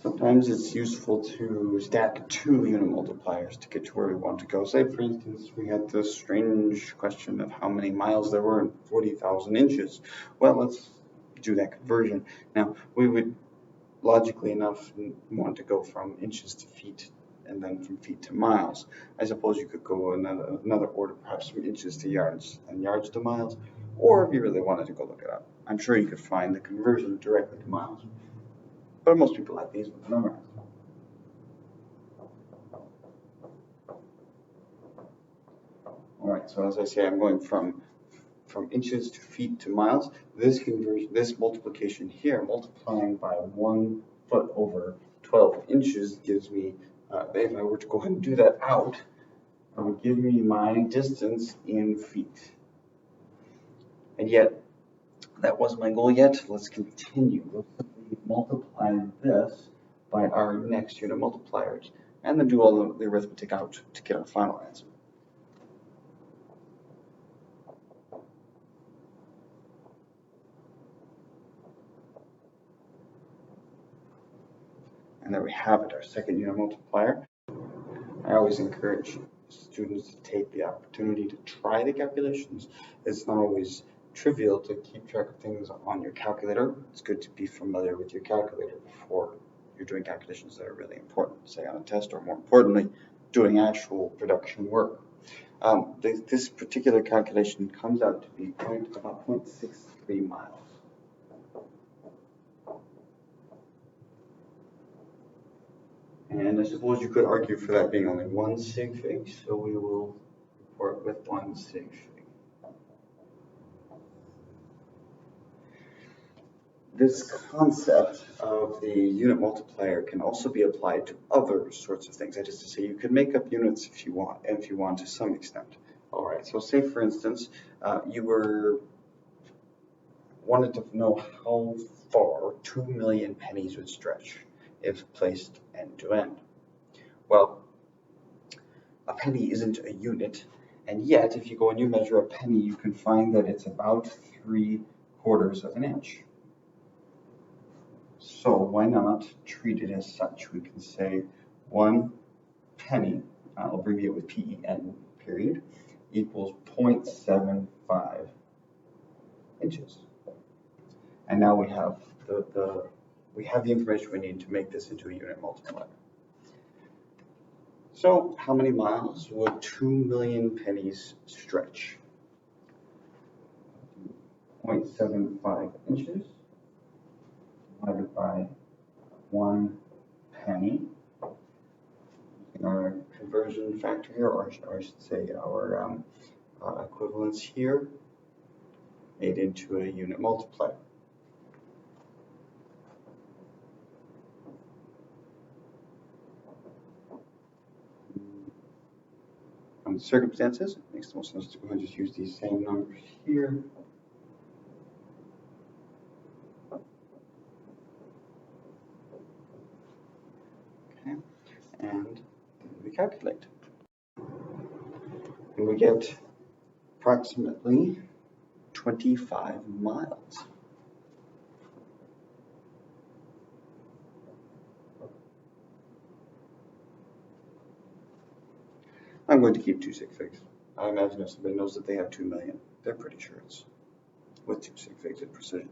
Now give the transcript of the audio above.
Sometimes it's useful to stack two unit multipliers to get to where we want to go. Say, for instance, we had this strange question of how many miles there were in 40,000 inches. Well, let's do that conversion. Now, we would logically enough want to go from inches to feet and then from feet to miles. I suppose you could go another order, perhaps from inches to yards and yards to miles, or if you really wanted to go look it up, I'm sure you could find the conversion directly to miles. But most people have these memorized. All right, so as I say, I'm going from inches to feet to miles. This conversion, this multiplication here, multiplying by 1 foot over 12 inches gives me, if I were to go ahead and do that out, it would give me my distance in feet. And yet, that wasn't my goal yet. Let's continue. We'll simply multiply this by our next unit multipliers, and then do all the arithmetic out to get our final answer. And there we have it, our second unit multiplier. I always encourage students to take the opportunity to try the calculations. It's not always trivial to keep track of things on your calculator. It's good to be familiar with your calculator before you're doing calculations that are really important, say on a test, or more importantly, doing actual production work. This particular calculation comes out to be about 0.63 miles. And I suppose you could argue for that being only one sig fig, so we will report with one sig fig. This concept of the unit multiplier can also be applied to other sorts of things. That is to say, you could make up units if you want to some extent. All right, so say for instance, you wanted to know how far 2 million pennies would stretch if placed end to end. Well, a penny isn't a unit, and yet if you go and you measure a penny, you can find that it's about 3/4 of an inch. So why not treat it as such? We can say 1 penny, I'll abbreviate with PEN, period, equals 0.75 inches. And now we have the information we need to make this into a unit multiplier. So how many miles would 2 million pennies stretch? 0.75 inches divided by 1 penny. In our conversion factor here, or I should say our equivalence here, made into a unit multiplier. Under the circumstances, it makes the most sense to go ahead and just use these same numbers here. Okay, and we calculate. And we get approximately 25 miles. I'm going to keep 2 sig figs. I imagine if somebody knows that they have 2 million, they're pretty sure it's with 2 sig figs at precision.